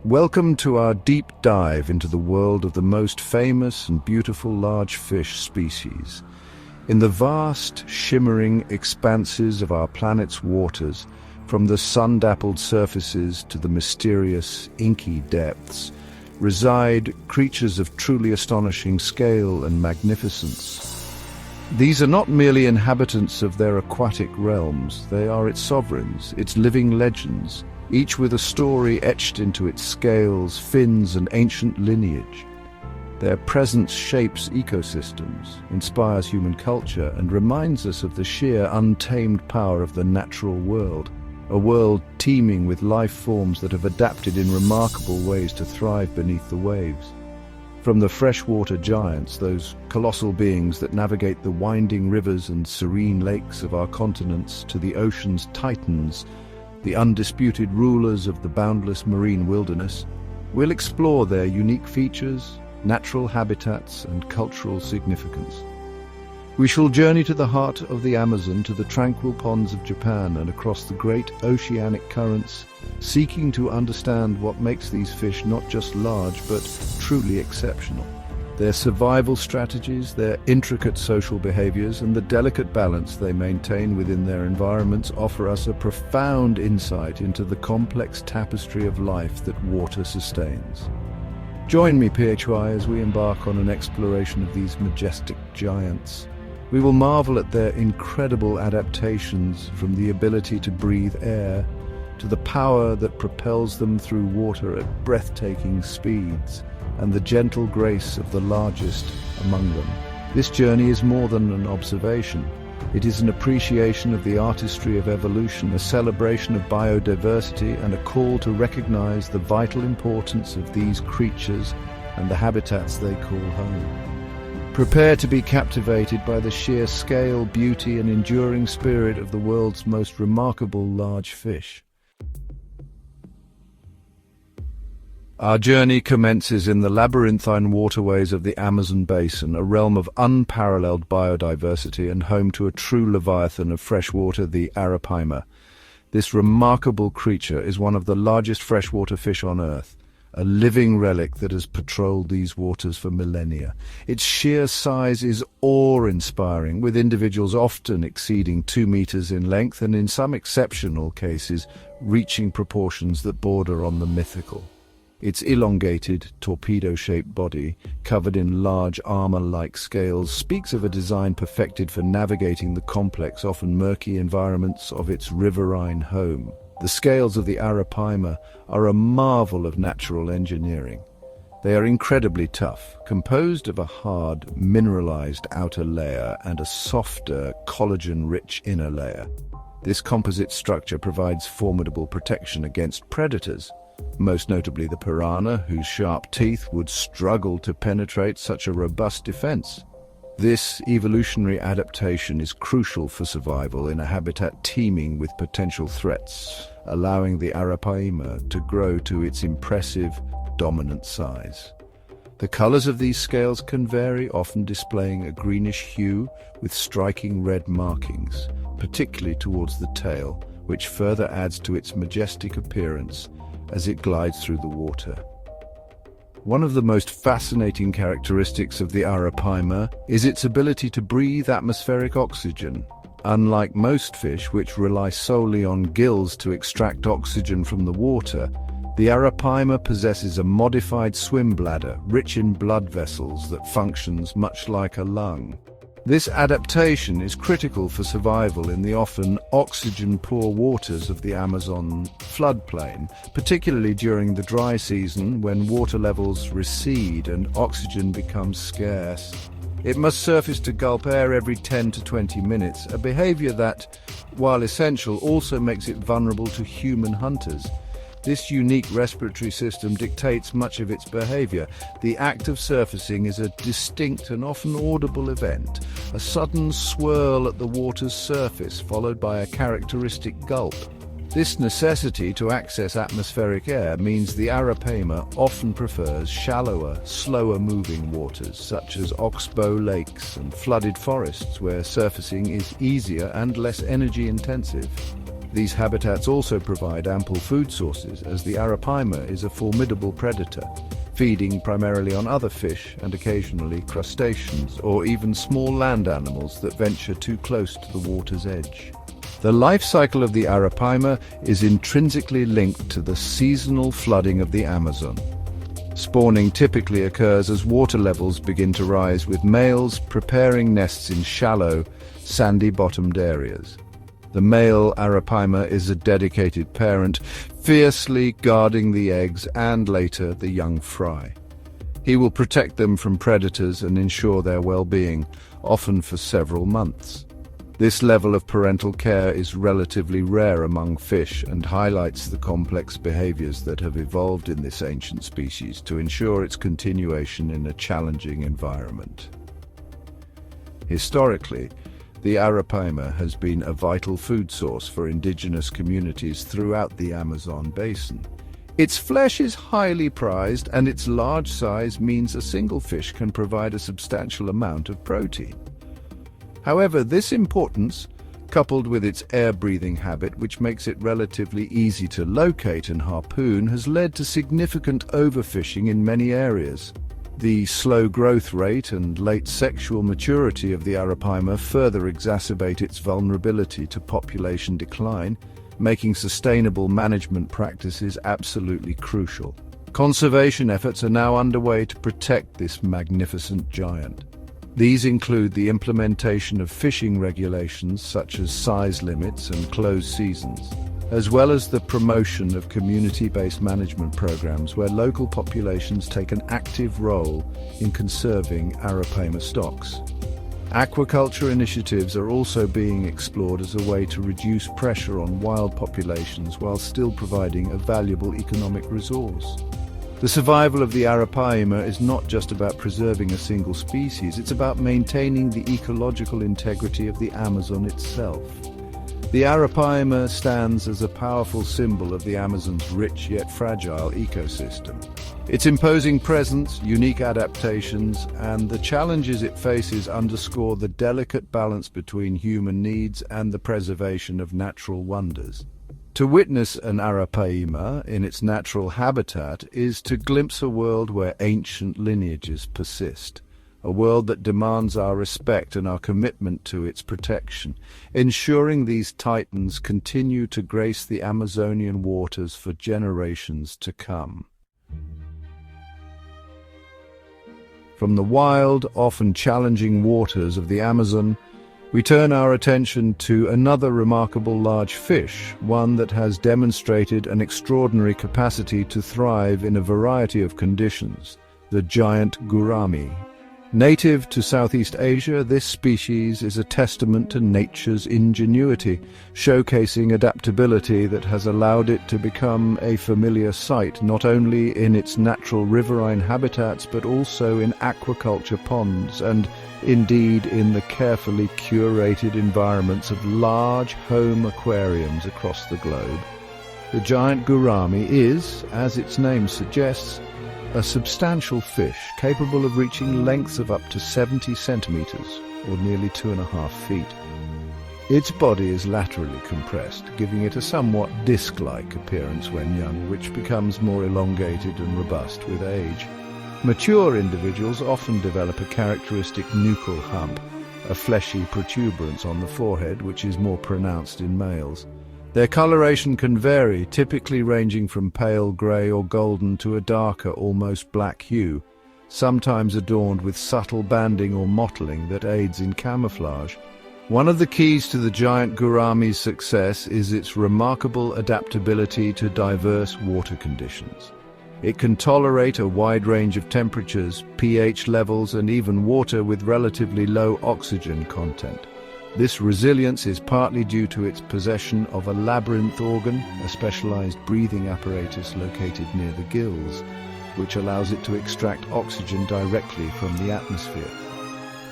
Welcome to our deep dive into the world of the most famous and beautiful large fish species. In the vast, shimmering expanses of our planet's waters, from the sun-dappled surfaces to the mysterious, inky depths, reside creatures of truly astonishing scale and magnificence. These are not merely inhabitants of their aquatic realms, they are its sovereigns, its living legends, each with a story etched into its scales, fins, and ancient lineage. Their presence shapes ecosystems, inspires human culture, and reminds us of the sheer, untamed power of the natural world, a world teeming with life forms that have adapted in remarkable ways to thrive beneath the waves. From the freshwater giants, those colossal beings that navigate the winding rivers and serene lakes of our continents, to the ocean's titans, the undisputed rulers of the boundless marine wilderness, we'll explore their unique features, natural habitats, and cultural significance. We shall journey to the heart of the Amazon, to the tranquil ponds of Japan, and across the great oceanic currents, seeking to understand what makes these fish not just large, but truly exceptional. Their survival strategies, their intricate social behaviors, and the delicate balance they maintain within their environments offer us a profound insight into the complex tapestry of life that water sustains. Join me, PHY, as we embark on an exploration of these majestic giants. We will marvel at their incredible adaptations, from the ability to breathe air to the power that propels them through water at breathtaking speeds, and the gentle grace of the largest among them. This journey is more than an observation. It is an appreciation of the artistry of evolution, a celebration of biodiversity, and a call to recognize the vital importance of these creatures and the habitats they call home. Prepare to be captivated by the sheer scale, beauty, and enduring spirit of the world's most remarkable large fish. Our journey commences in the labyrinthine waterways of the Amazon basin, a realm of unparalleled biodiversity and home to a true leviathan of freshwater, the arapaima. This remarkable creature is one of the largest freshwater fish on Earth, a living relic that has patrolled these waters for millennia. Its sheer size is awe-inspiring, with individuals often exceeding 2 meters in length and, in some exceptional cases, reaching proportions that border on the mythical. Its elongated, torpedo-shaped body, covered in large armor-like scales, speaks of a design perfected for navigating the complex, often murky environments of its riverine home. The scales of the arapaima are a marvel of natural engineering. They are incredibly tough, composed of a hard, mineralized outer layer and a softer, collagen-rich inner layer. This composite structure provides formidable protection against predators, most notably the piranha, whose sharp teeth would struggle to penetrate such a robust defense. This evolutionary adaptation is crucial for survival in a habitat teeming with potential threats, allowing the arapaima to grow to its impressive, dominant size. The colors of these scales can vary, often displaying a greenish hue with striking red markings, particularly towards the tail, which further adds to its majestic appearance as it glides through the water. One of the most fascinating characteristics of the arapaima is its ability to breathe atmospheric oxygen. Unlike most fish, which rely solely on gills to extract oxygen from the water, the arapaima possesses a modified swim bladder, rich in blood vessels that functions much like a lung. This adaptation is critical for survival in the often oxygen-poor waters of the Amazon floodplain, particularly during the dry season when water levels recede and oxygen becomes scarce. It must surface to gulp air every 10 to 20 minutes, a behavior that, while essential, also makes it vulnerable to human hunters. This unique respiratory system dictates much of its behavior. The act of surfacing is a distinct and often audible event, a sudden swirl at the water's surface followed by a characteristic gulp. This necessity to access atmospheric air means the arapaima often prefers shallower, slower-moving waters, such as oxbow lakes and flooded forests, where surfacing is easier and less energy-intensive. These habitats also provide ample food sources, as the arapaima is a formidable predator, feeding primarily on other fish and occasionally crustaceans or even small land animals that venture too close to the water's edge. The life cycle of the arapaima is intrinsically linked to the seasonal flooding of the Amazon. Spawning typically occurs as water levels begin to rise, with males preparing nests in shallow, sandy-bottomed areas. The male arapaima is a dedicated parent, fiercely guarding the eggs and later the young fry. He will protect them from predators and ensure their well-being, often for several months. This level of parental care is relatively rare among fish and highlights the complex behaviors that have evolved in this ancient species to ensure its continuation in a challenging environment. Historically, the arapaima has been a vital food source for indigenous communities throughout the Amazon basin. Its flesh is highly prized, and its large size means a single fish can provide a substantial amount of protein. However, this importance, coupled with its air-breathing habit, which makes it relatively easy to locate and harpoon, has led to significant overfishing in many areas. The slow growth rate and late sexual maturity of the arapaima further exacerbate its vulnerability to population decline, making sustainable management practices absolutely crucial. Conservation efforts are now underway to protect this magnificent giant. These include the implementation of fishing regulations such as size limits and closed seasons, as well as the promotion of community-based management programs where local populations take an active role in conserving arapaima stocks. Aquaculture initiatives are also being explored as a way to reduce pressure on wild populations while still providing a valuable economic resource. The survival of the arapaima is not just about preserving a single species, it's about maintaining the ecological integrity of the Amazon itself. The arapaima stands as a powerful symbol of the Amazon's rich yet fragile ecosystem. Its imposing presence, unique adaptations, and the challenges it faces underscore the delicate balance between human needs and the preservation of natural wonders. To witness an arapaima in its natural habitat is to glimpse a world where ancient lineages persist, a world that demands our respect and our commitment to its protection, ensuring these titans continue to grace the Amazonian waters for generations to come. From the wild, often challenging waters of the Amazon, we turn our attention to another remarkable large fish, one that has demonstrated an extraordinary capacity to thrive in a variety of conditions, the giant gourami. Native to Southeast Asia, this species is a testament to nature's ingenuity, showcasing adaptability that has allowed it to become a familiar sight not only in its natural riverine habitats but also in aquaculture ponds and, indeed, in the carefully curated environments of large home aquariums across the globe. The giant gourami is, as its name suggests, a substantial fish capable of reaching lengths of up to 70 centimeters, or nearly 2.5 feet. Its body is laterally compressed, giving it a somewhat disc-like appearance when young, which becomes more elongated and robust with age. Mature individuals often develop a characteristic nuchal hump, a fleshy protuberance on the forehead which is more pronounced in males. Their coloration can vary, typically ranging from pale grey or golden to a darker, almost black hue, sometimes adorned with subtle banding or mottling that aids in camouflage. One of the keys to the giant gourami's success is its remarkable adaptability to diverse water conditions. It can tolerate a wide range of temperatures, pH levels, and even water with relatively low oxygen content. This resilience is partly due to its possession of a labyrinth organ, a specialized breathing apparatus located near the gills, which allows it to extract oxygen directly from the atmosphere.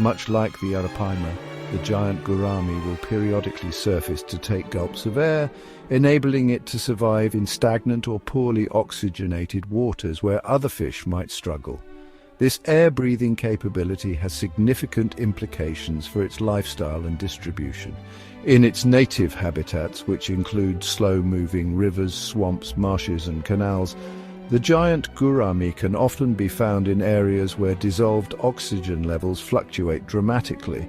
Much like the arapaima, the giant gourami will periodically surface to take gulps of air, enabling it to survive in stagnant or poorly oxygenated waters where other fish might struggle. This air-breathing capability has significant implications for its lifestyle and distribution. In its native habitats, which include slow-moving rivers, swamps, marshes and canals, the giant gourami can often be found in areas where dissolved oxygen levels fluctuate dramatically,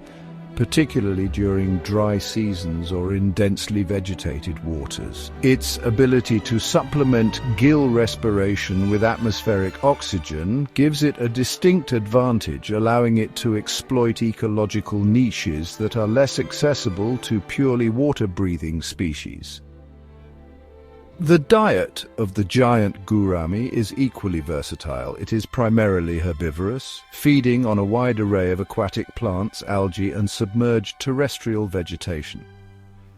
particularly during dry seasons or in densely vegetated waters. Its ability to supplement gill respiration with atmospheric oxygen gives it a distinct advantage, allowing it to exploit ecological niches that are less accessible to purely water-breathing species. The diet of the giant gourami is equally versatile. It is primarily herbivorous, feeding on a wide array of aquatic plants, algae, and submerged terrestrial vegetation.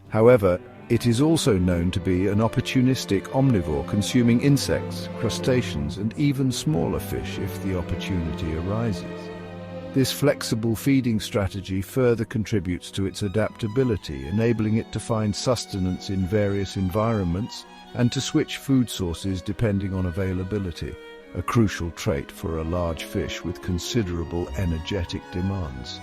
However, it is also known to be an opportunistic omnivore, consuming insects, crustaceans, and even smaller fish if the opportunity arises. This flexible feeding strategy further contributes to its adaptability, enabling it to find sustenance in various environments and to switch food sources depending on availability, a crucial trait for a large fish with considerable energetic demands.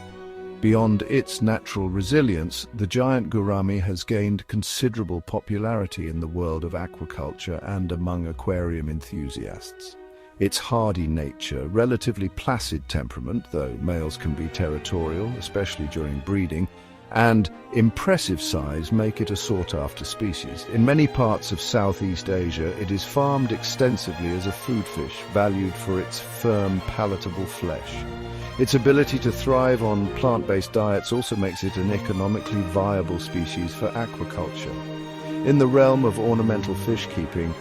Beyond its natural resilience, the giant gourami has gained considerable popularity in the world of aquaculture and among aquarium enthusiasts. Its hardy nature, relatively placid temperament, though males can be territorial, especially during breeding, and impressive size make it a sought-after species. In many parts of Southeast Asia, it is farmed extensively as a food fish, valued for its firm, palatable flesh. Its ability to thrive on plant-based diets also makes it an economically viable species for aquaculture. In the realm of ornamental fish keeping,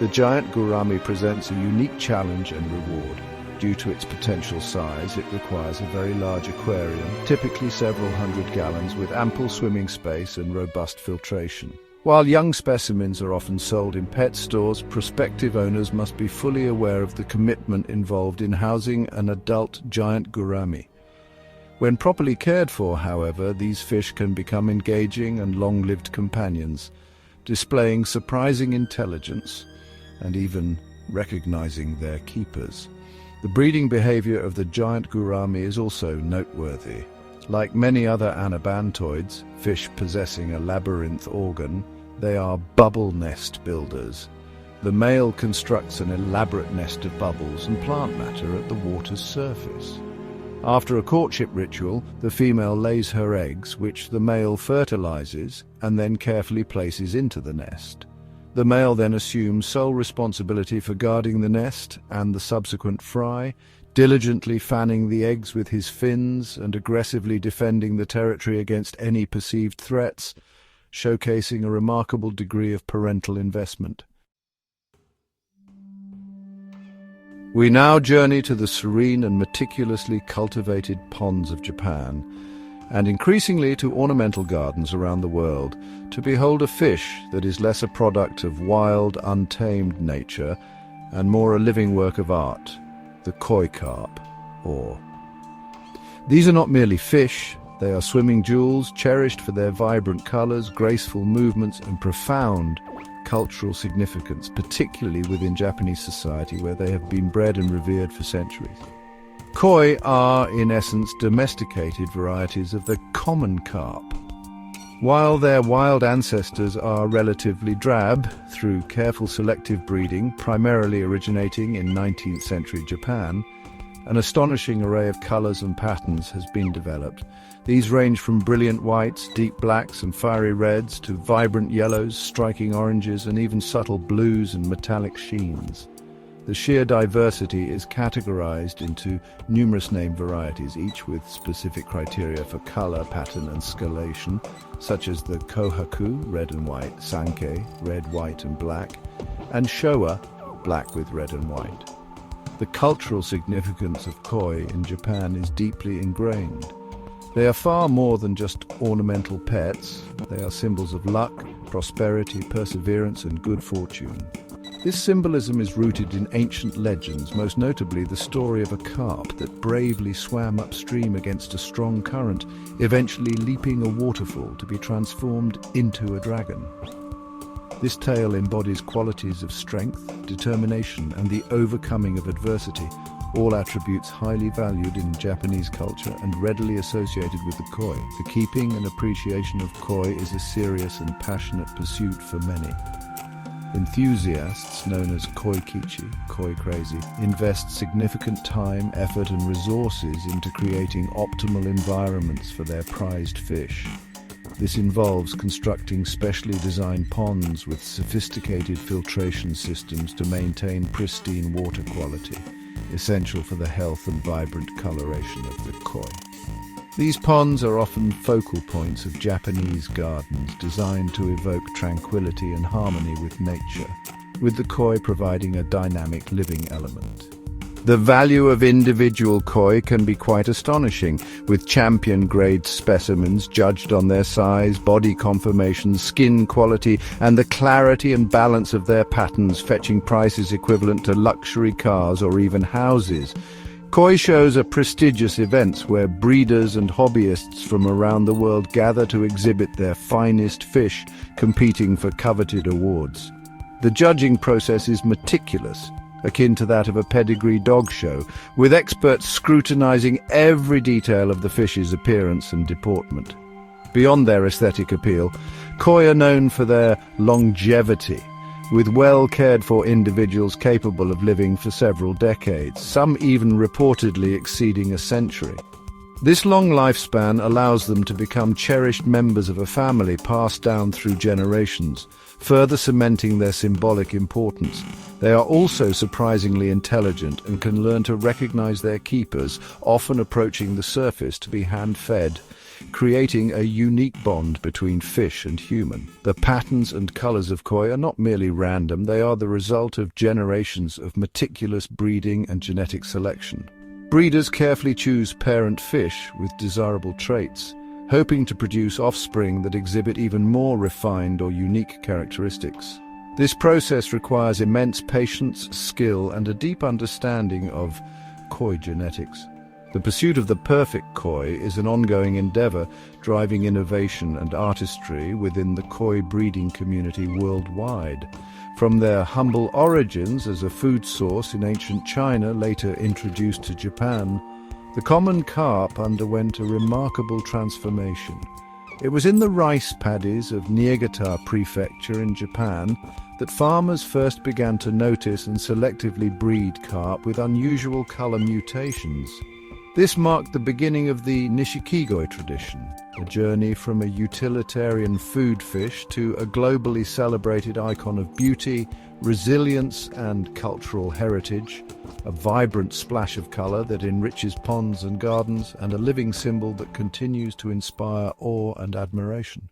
the giant gourami presents a unique challenge and reward. Due to its potential size, it requires a very large aquarium, typically several hundred gallons, with ample swimming space and robust filtration. While young specimens are often sold in pet stores, prospective owners must be fully aware of the commitment involved in housing an adult giant gourami. When properly cared for, however, these fish can become engaging and long-lived companions, displaying surprising intelligence and even recognizing their keepers. The breeding behavior of the giant gourami is also noteworthy. Like many other anabantoids, fish possessing a labyrinth organ, they are bubble nest builders. The male constructs an elaborate nest of bubbles and plant matter at the water's surface. After a courtship ritual, the female lays her eggs, which the male fertilizes and then carefully places into the nest. The male then assumes sole responsibility for guarding the nest and the subsequent fry, diligently fanning the eggs with his fins and aggressively defending the territory against any perceived threats, showcasing a remarkable degree of parental investment. We now journey to the serene and meticulously cultivated ponds of Japan, and increasingly to ornamental gardens around the world, to behold a fish that is less a product of wild, untamed nature and more a living work of art, the koi carp, or. These are not merely fish, they are swimming jewels, cherished for their vibrant colors, graceful movements, and profound cultural significance, particularly within Japanese society, where they have been bred and revered for centuries. Koi are, in essence, domesticated varieties of the common carp. While their wild ancestors are relatively drab, through careful selective breeding, primarily originating in 19th century Japan, an astonishing array of colors and patterns has been developed. These range from brilliant whites, deep blacks and fiery reds, to vibrant yellows, striking oranges, and even subtle blues and metallic sheens. The sheer diversity is categorized into numerous named varieties, each with specific criteria for color, pattern, and scalation, such as the Kohaku, red and white, Sankei, red, white, and black, and Showa, black with red and white. The cultural significance of koi in Japan is deeply ingrained. They are far more than just ornamental pets. They are symbols of luck, prosperity, perseverance, and good fortune. This symbolism is rooted in ancient legends, most notably the story of a carp that bravely swam upstream against a strong current, eventually leaping a waterfall to be transformed into a dragon. This tale embodies qualities of strength, determination, and the overcoming of adversity, all attributes highly valued in Japanese culture and readily associated with the koi. The keeping and appreciation of koi is a serious and passionate pursuit for many. Enthusiasts, known as koi-kichi, koi crazy, invest significant time, effort and resources into creating optimal environments for their prized fish. This involves constructing specially designed ponds with sophisticated filtration systems to maintain pristine water quality, essential for the health and vibrant coloration of the koi. These ponds are often focal points of Japanese gardens designed to evoke tranquility and harmony with nature, with the koi providing a dynamic living element. The value of individual koi can be quite astonishing, with champion-grade specimens judged on their size, body conformation, skin quality, and the clarity and balance of their patterns fetching prices equivalent to luxury cars or even houses. Koi shows are prestigious events where breeders and hobbyists from around the world gather to exhibit their finest fish, competing for coveted awards. The judging process is meticulous, akin to that of a pedigree dog show, with experts scrutinizing every detail of the fish's appearance and deportment. Beyond their aesthetic appeal, koi are known for their longevity, with well-cared-for individuals capable of living for several decades, some even reportedly exceeding a century. This long lifespan allows them to become cherished members of a family passed down through generations, further cementing their symbolic importance. They are also surprisingly intelligent and can learn to recognize their keepers, often approaching the surface to be hand-fed, creating a unique bond between fish and human. The patterns and colors of koi are not merely random, they are the result of generations of meticulous breeding and genetic selection. Breeders carefully choose parent fish with desirable traits, hoping to produce offspring that exhibit even more refined or unique characteristics. This process requires immense patience, skill, and a deep understanding of koi genetics. The pursuit of the perfect koi is an ongoing endeavor, driving innovation and artistry within the koi breeding community worldwide. From their humble origins as a food source in ancient China, later introduced to Japan, the common carp underwent a remarkable transformation. It was in the rice paddies of Niigata Prefecture in Japan that farmers first began to notice and selectively breed carp with unusual color mutations. This marked the beginning of the Nishikigoi tradition, a journey from a utilitarian food fish to a globally celebrated icon of beauty, resilience, and cultural heritage, a vibrant splash of color that enriches ponds and gardens, and a living symbol that continues to inspire awe and admiration.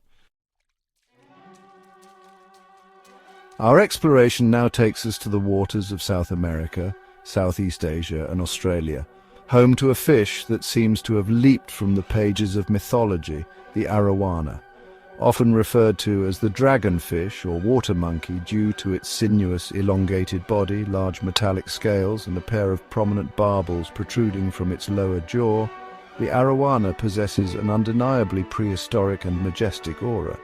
Our exploration now takes us to the waters of South America, Southeast Asia, and Australia, home to a fish that seems to have leaped from the pages of mythology, the arowana, often referred to as the dragonfish or water monkey due to its sinuous, elongated body, large metallic scales, and a pair of prominent barbels protruding from its lower jaw. The arowana possesses an undeniably prehistoric and majestic aura.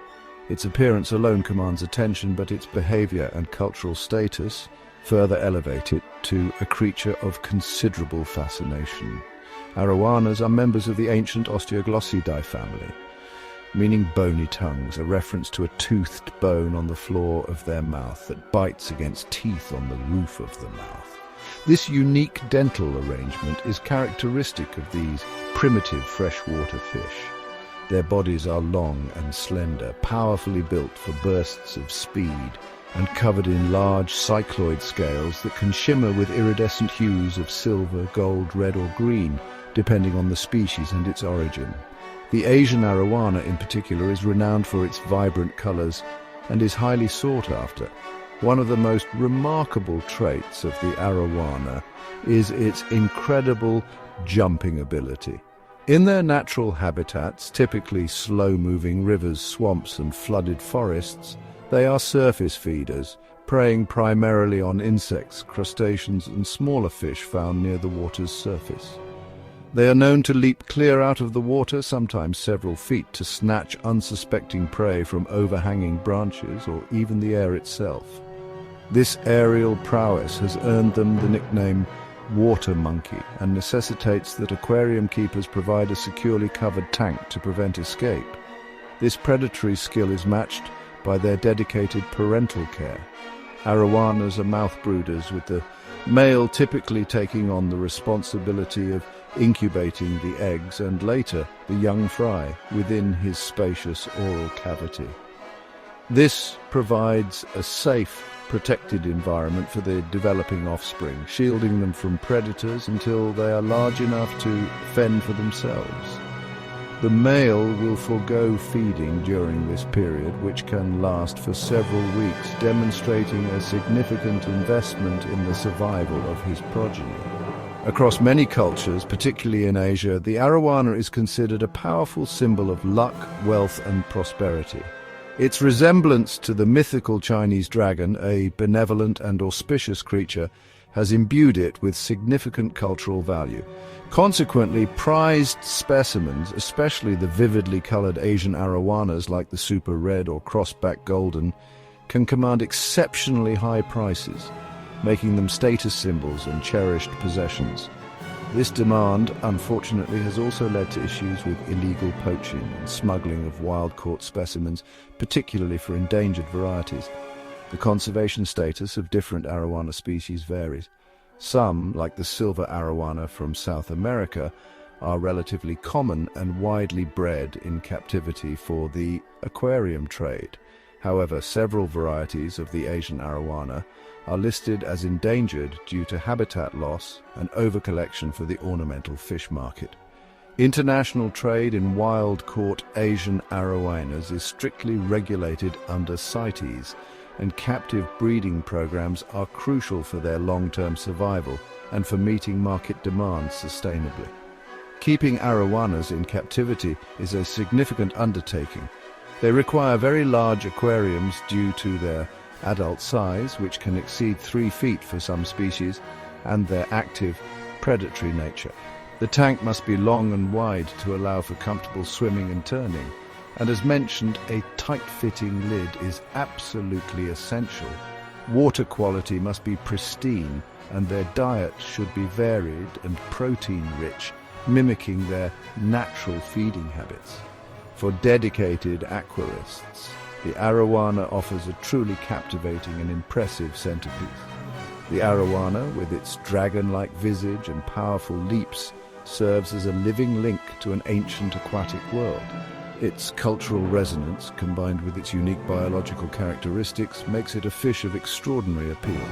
Its appearance alone commands attention, but its behavior and cultural status further elevate it to a creature of considerable fascination. Arowanas are members of the ancient Osteoglossidae family, meaning bony tongues, a reference to a toothed bone on the floor of their mouth that bites against teeth on the roof of the mouth. This unique dental arrangement is characteristic of these primitive freshwater fish. Their bodies are long and slender, powerfully built for bursts of speed, and covered in large cycloid scales that can shimmer with iridescent hues of silver, gold, red or green, depending on the species and its origin. The Asian arowana in particular is renowned for its vibrant colors and is highly sought after. One of the most remarkable traits of the arowana is its incredible jumping ability. In their natural habitats, typically slow-moving rivers, swamps and flooded forests, they are surface feeders, preying primarily on insects, crustaceans and smaller fish found near the water's surface. They are known to leap clear out of the water, sometimes several feet, to snatch unsuspecting prey from overhanging branches or even the air itself. This aerial prowess has earned them the nickname water monkey and necessitates that aquarium keepers provide a securely covered tank to prevent escape. This predatory skill is matched by their dedicated parental care. Arowanas are mouth brooders, with the male typically taking on the responsibility of incubating the eggs and later the young fry within his spacious oral cavity. This provides a safe, protected environment for the developing offspring, shielding them from predators until they are large enough to fend for themselves. The male will forego feeding during this period, which can last for several weeks, demonstrating a significant investment in the survival of his progeny. Across many cultures, particularly in Asia, the arowana is considered a powerful symbol of luck, wealth, and prosperity. Its resemblance to the mythical Chinese dragon, a benevolent and auspicious creature, has imbued it with significant cultural value. Consequently, prized specimens, especially the vividly colored Asian arowanas like the super red or crossback golden, can command exceptionally high prices, making them status symbols and cherished possessions. This demand, unfortunately, has also led to issues with illegal poaching and smuggling of wild-caught specimens, particularly for endangered varieties. The conservation status of different arowana species varies. Some, like the silver arowana from South America, are relatively common and widely bred in captivity for the aquarium trade. However, several varieties of the Asian arowana are listed as endangered due to habitat loss and overcollection for the ornamental fish market. International trade in wild-caught Asian arowanas is strictly regulated under CITES, and captive breeding programs are crucial for their long-term survival and for meeting market demands sustainably. Keeping arowanas in captivity is a significant undertaking. They require very large aquariums due to their adult size, which can exceed 3 feet for some species, and their active, predatory nature. The tank must be long and wide to allow for comfortable swimming and turning, and as mentioned, a tight-fitting lid is absolutely essential. Water quality must be pristine, and their diet should be varied and protein-rich, mimicking their natural feeding habits. For dedicated aquarists, the arowana offers a truly captivating and impressive centerpiece. The arowana, with its dragon-like visage and powerful leaps, serves as a living link to an ancient aquatic world. Its cultural resonance, combined with its unique biological characteristics, makes it a fish of extraordinary appeal.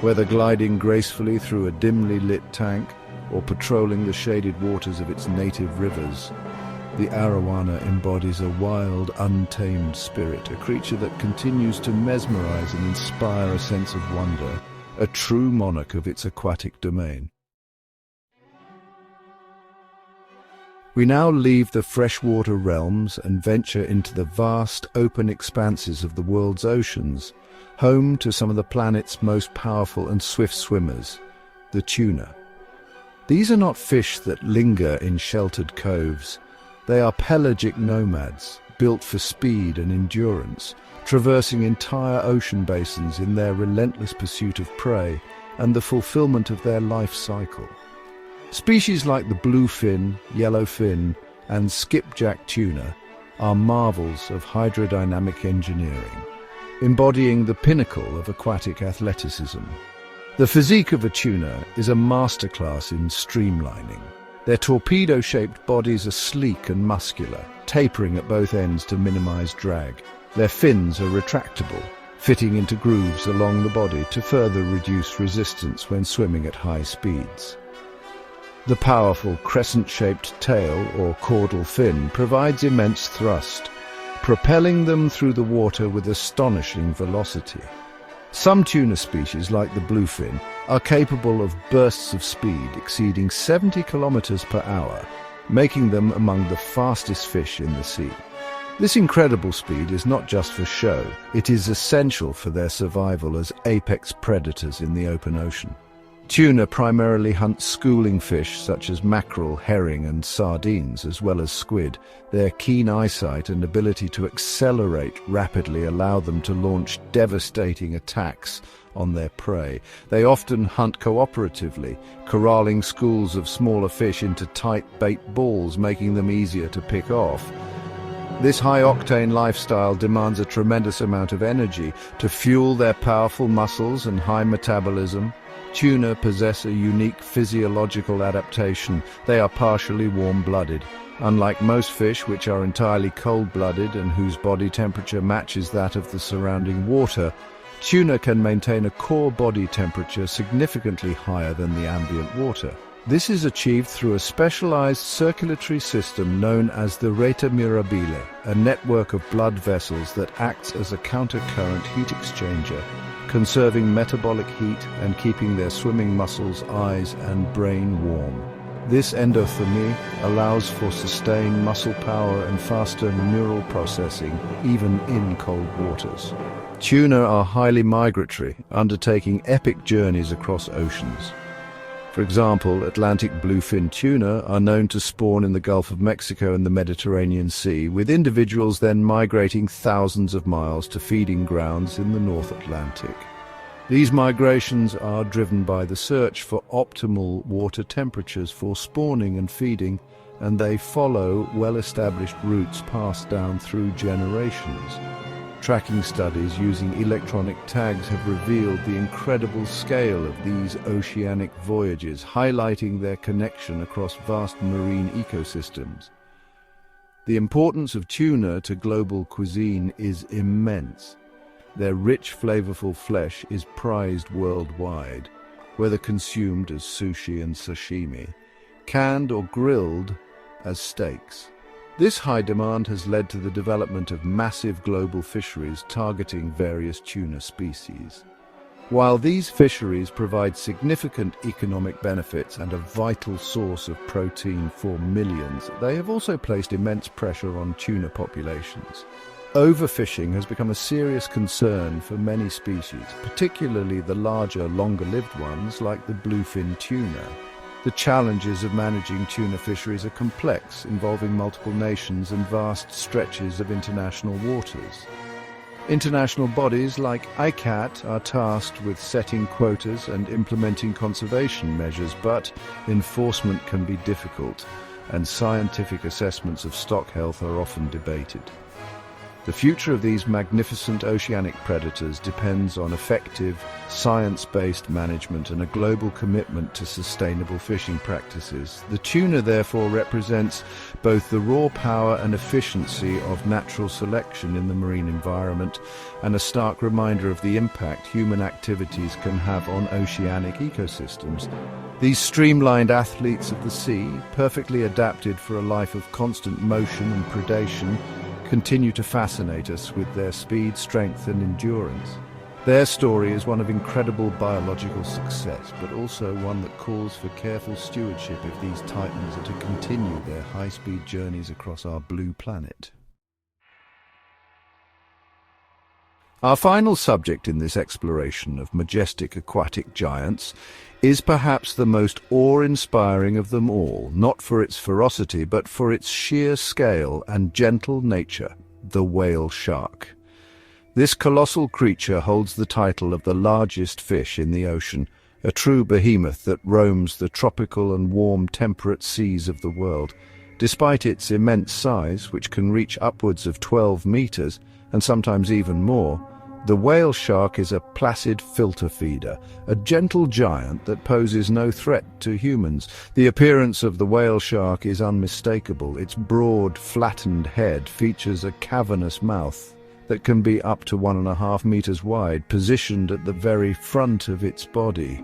Whether gliding gracefully through a dimly lit tank or patrolling the shaded waters of its native rivers, the arowana embodies a wild, untamed spirit, a creature that continues to mesmerize and inspire a sense of wonder, a true monarch of its aquatic domain. We now leave the freshwater realms and venture into the vast, open expanses of the world's oceans, home to some of the planet's most powerful and swift swimmers, the tuna. These are not fish that linger in sheltered coves. They are pelagic nomads, built for speed and endurance, traversing entire ocean basins in their relentless pursuit of prey and the fulfillment of their life cycle. Species like the bluefin, yellowfin, and skipjack tuna are marvels of hydrodynamic engineering, embodying the pinnacle of aquatic athleticism. The physique of a tuna is a masterclass in streamlining. Their torpedo-shaped bodies are sleek and muscular, tapering at both ends to minimize drag. Their fins are retractable, fitting into grooves along the body to further reduce resistance when swimming at high speeds. The powerful crescent-shaped tail, or caudal fin, provides immense thrust, propelling them through the water with astonishing velocity. Some tuna species, like the bluefin, are capable of bursts of speed exceeding 70 kilometers per hour, making them among the fastest fish in the sea. This incredible speed is not just for show, it is essential for their survival as apex predators in the open ocean. Tuna primarily hunts schooling fish such as mackerel, herring and sardines, as well as squid. Their keen eyesight and ability to accelerate rapidly allow them to launch devastating attacks on their prey. They often hunt cooperatively, corralling schools of smaller fish into tight bait balls, making them easier to pick off. This high-octane lifestyle demands a tremendous amount of energy to fuel their powerful muscles and high metabolism. Tuna possess a unique physiological adaptation. They are partially warm-blooded. Unlike most fish, which are entirely cold-blooded and whose body temperature matches that of the surrounding water, tuna can maintain a core body temperature significantly higher than the ambient water. This is achieved through a specialized circulatory system known as the rete mirabile, a network of blood vessels that acts as a countercurrent heat exchanger, conserving metabolic heat and keeping their swimming muscles, eyes and brain warm. This endothermy allows for sustained muscle power and faster neural processing, even in cold waters. Tuna are highly migratory, undertaking epic journeys across oceans. For example, Atlantic bluefin tuna are known to spawn in the Gulf of Mexico and the Mediterranean Sea, with individuals then migrating thousands of miles to feeding grounds in the North Atlantic. These migrations are driven by the search for optimal water temperatures for spawning and feeding, and they follow well-established routes passed down through generations. Tracking studies using electronic tags have revealed the incredible scale of these oceanic voyages, highlighting their connection across vast marine ecosystems. The importance of tuna to global cuisine is immense. Their rich, flavorful flesh is prized worldwide, whether consumed as sushi and sashimi, canned or grilled as steaks. This high demand has led to the development of massive global fisheries targeting various tuna species. While these fisheries provide significant economic benefits and a vital source of protein for millions, they have also placed immense pressure on tuna populations. Overfishing has become a serious concern for many species, particularly the larger, longer-lived ones like the bluefin tuna. The challenges of managing tuna fisheries are complex, involving multiple nations and vast stretches of international waters. International bodies like ICCAT are tasked with setting quotas and implementing conservation measures, but enforcement can be difficult, and scientific assessments of stock health are often debated. The future of these magnificent oceanic predators depends on effective, science-based management and a global commitment to sustainable fishing practices. The tuna therefore represents both the raw power and efficiency of natural selection in the marine environment, and a stark reminder of the impact human activities can have on oceanic ecosystems. These streamlined athletes of the sea, perfectly adapted for a life of constant motion and predation, continue to fascinate us with their speed, strength and endurance. Their story is one of incredible biological success, but also one that calls for careful stewardship if these titans are to continue their high-speed journeys across our blue planet. Our final subject in this exploration of majestic aquatic giants is perhaps the most awe-inspiring of them all, not for its ferocity but for its sheer scale and gentle nature, the whale shark. This colossal creature holds the title of the largest fish in the ocean, a true behemoth that roams the tropical and warm temperate seas of the world. Despite its immense size, which can reach upwards of 12 meters, and sometimes even more, the whale shark is a placid filter feeder, a gentle giant that poses no threat to humans. The appearance of the whale shark is unmistakable. Its broad, flattened head features a cavernous mouth that can be up to 1.5 meters wide, positioned at the very front of its body.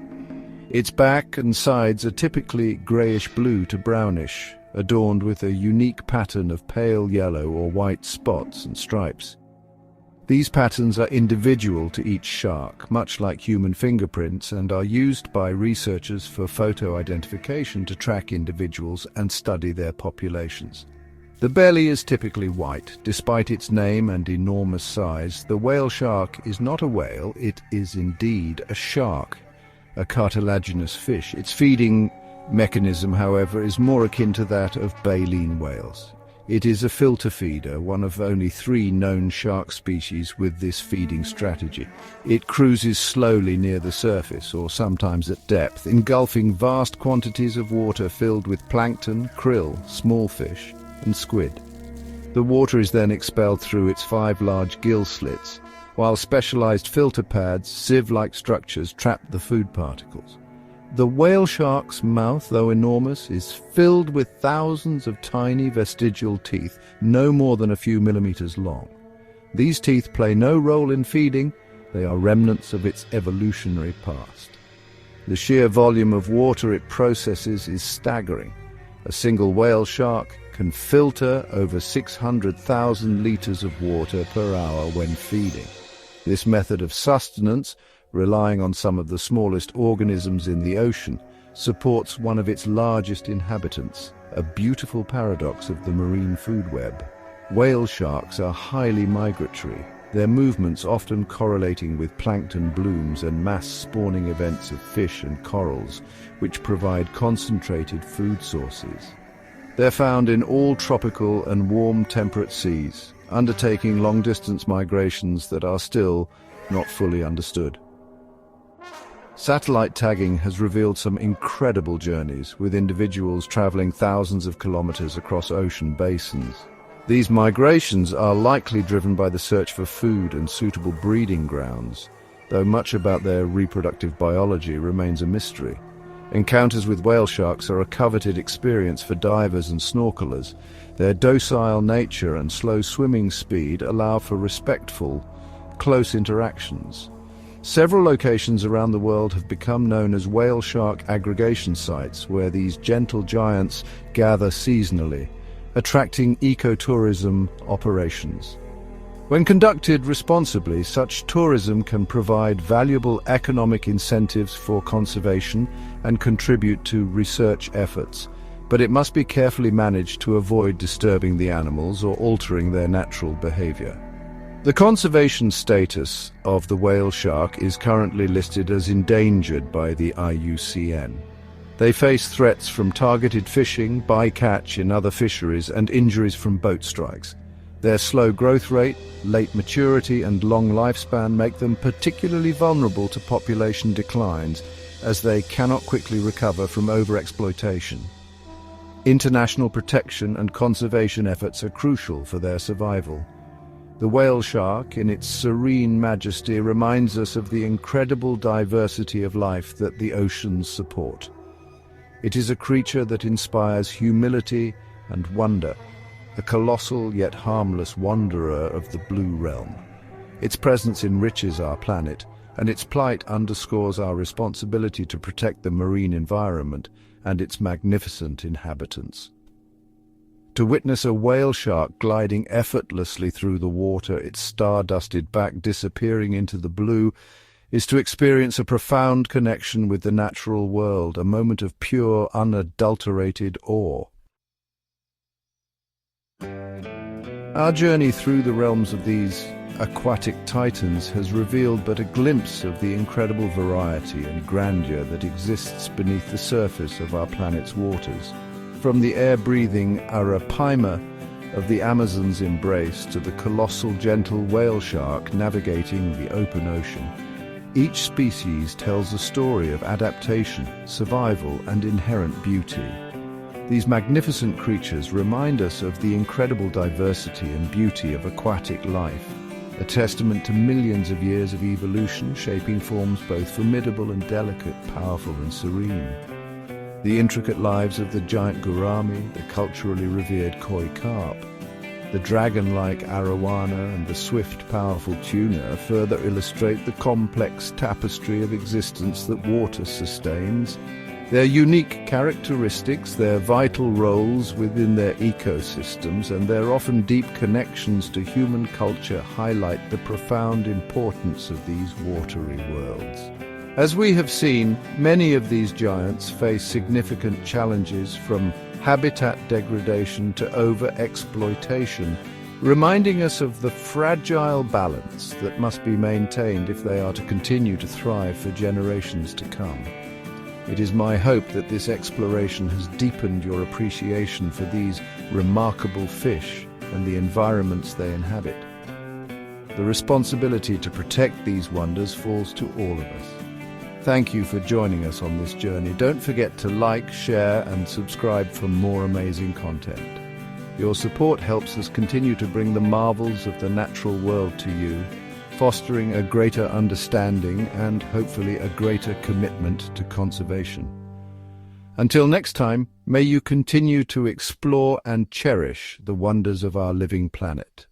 Its back and sides are typically grayish-blue to brownish, adorned with a unique pattern of pale yellow or white spots and stripes. These patterns are individual to each shark, much like human fingerprints, and are used by researchers for photo identification to track individuals and study their populations. The belly is typically white. Despite its name and enormous size, the whale shark is not a whale, it is indeed a shark. a cartilaginous fish. Its feeding mechanism, however, is more akin to that of baleen whales. It is a filter feeder, one of only 3 known shark species with this feeding strategy. It cruises slowly near the surface, or sometimes at depth, engulfing vast quantities of water filled with plankton, krill, small fish, and squid. The water is then expelled through its 5 large gill slits, while specialized filter pads, sieve-like structures, trap the food particles. The whale shark's mouth, though enormous, is filled with thousands of tiny vestigial teeth, no more than a few millimeters long. These teeth play no role in feeding, they are remnants of its evolutionary past. The sheer volume of water it processes is staggering. A single whale shark can filter over 600,000 liters of water per hour when feeding. This method of sustenance, relying on some of the smallest organisms in the ocean, supports one of its largest inhabitants, a beautiful paradox of the marine food web. Whale sharks are highly migratory, their movements often correlating with plankton blooms and mass spawning events of fish and corals, which provide concentrated food sources. They're found in all tropical and warm temperate seas, undertaking long-distance migrations that are still not fully understood. Satellite tagging has revealed some incredible journeys, with individuals traveling thousands of kilometers across ocean basins. These migrations are likely driven by the search for food and suitable breeding grounds, though much about their reproductive biology remains a mystery. Encounters with whale sharks are a coveted experience for divers and snorkelers. Their docile nature and slow swimming speed allow for respectful, close interactions. Several locations around the world have become known as whale shark aggregation sites, where these gentle giants gather seasonally, attracting ecotourism operations. When conducted responsibly, such tourism can provide valuable economic incentives for conservation and contribute to research efforts, but it must be carefully managed to avoid disturbing the animals or altering their natural behavior. The conservation status of the whale shark is currently listed as endangered by the IUCN. They face threats from targeted fishing, bycatch in other fisheries, and injuries from boat strikes. Their slow growth rate, late maturity, and long lifespan make them particularly vulnerable to population declines, as they cannot quickly recover from overexploitation. International protection and conservation efforts are crucial for their survival. The whale shark, in its serene majesty, reminds us of the incredible diversity of life that the oceans support. It is a creature that inspires humility and wonder, a colossal yet harmless wanderer of the blue realm. Its presence enriches our planet, and its plight underscores our responsibility to protect the marine environment and its magnificent inhabitants. To witness a whale shark gliding effortlessly through the water, its star-dusted back disappearing into the blue, is to experience a profound connection with the natural world, a moment of pure, unadulterated awe. Our journey through the realms of these aquatic titans has revealed but a glimpse of the incredible variety and grandeur that exists beneath the surface of our planet's waters. From the air-breathing arapaima of the Amazon's embrace to the colossal gentle whale shark navigating the open ocean, each species tells a story of adaptation, survival, and inherent beauty. These magnificent creatures remind us of the incredible diversity and beauty of aquatic life, a testament to millions of years of evolution shaping forms both formidable and delicate, powerful and serene. The intricate lives of the giant gourami, the culturally revered koi carp, the dragon-like arowana and the swift, powerful tuna further illustrate the complex tapestry of existence that water sustains. Their unique characteristics, their vital roles within their ecosystems, and their often deep connections to human culture highlight the profound importance of these watery worlds. As we have seen, many of these giants face significant challenges, from habitat degradation to over-exploitation, reminding us of the fragile balance that must be maintained if they are to continue to thrive for generations to come. It is my hope that this exploration has deepened your appreciation for these remarkable fish and the environments they inhabit. The responsibility to protect these wonders falls to all of us. Thank you for joining us on this journey. Don't forget to like, share, and subscribe for more amazing content. Your support helps us continue to bring the marvels of the natural world to you, fostering a greater understanding and hopefully a greater commitment to conservation. Until next time, may you continue to explore and cherish the wonders of our living planet.